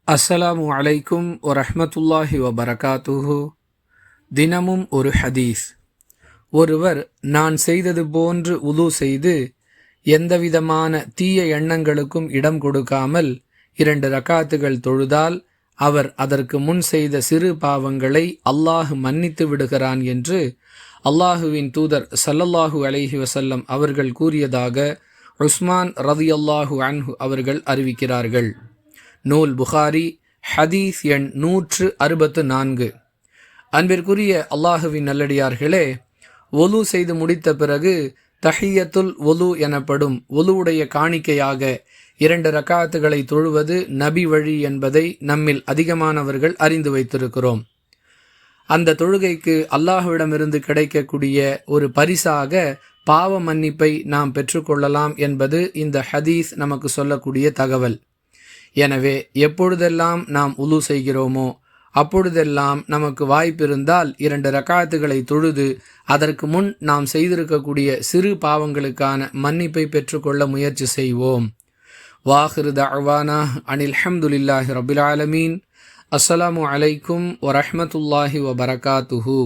அஸ்ஸலாமு அலைக்கும் வரஹ்மத்துல்லாஹி வபரகாத்துஹு. தினமும் ஒரு ஹதீஸ். ஒருவர் நான் செய்தது போன்று உது செய்து எந்தவிதமான தீய எண்ணங்களுக்கும் இடம் கொடுக்காமல் 2 ரக்காத்துகள் தொழுதால் அவர் அதற்கு முன் செய்த சிறு பாவங்களை அல்லாஹ் மன்னித்து விடுகிறான் என்று அல்லாஹுவின் தூதர் ஸல்லல்லாஹு அலைஹி வஸல்லம் அவர்கள் கூறியதாக உஸ்மான் ரலியல்லாஹு அன்ஹு அவர்கள் அறிவிக்கிறார்கள். நூல் புகாரி, ஹதீஸ் எண் 164. அன்பிற்குரிய அல்லாஹுவின் நல்லடியார்களே, ஒலு செய்து முடித்த பிறகு தஹியத்துல் ஒலு எனப்படும் ஒலுவுடைய காணிக்கையாக 2 ரக்காத்துகளை தொழுவது நபி வழி என்பதை நம்மில் அதிகமானவர்கள் அறிந்து வைத்திருக்கிறோம். அந்த தொழுகைக்கு அல்லாஹ்விடமிருந்து கிடைக்கக்கூடிய ஒரு பரிசாக பாவ மன்னிப்பை நாம் பெற்றுக்கொள்ளலாம் என்பது இந்த ஹதீஸ் நமக்கு சொல்லக்கூடிய தகவல். எனவே எப்பொழுதெல்லாம் நாம் உலு செய்கிறோமோ அப்பொழுதெல்லாம் நமக்கு வாய்ப்பிருந்தால் 2 ரக்காத்துகளை தொழுது அதற்கு முன் நாம் செய்திருக்கக்கூடிய சிறு பாவங்களுக்கான மன்னிப்பை பெற்றுக்கொள்ள முயற்சி செய்வோம். வாஹிரு தஅவானா அனில் ஹம்துலில்லாஹி ரப்பில் ஆலமீன். அஸ்ஸலாமு அலைக்கும் வரஹ்மத்துல்லாஹி வபரகாத்துஹு.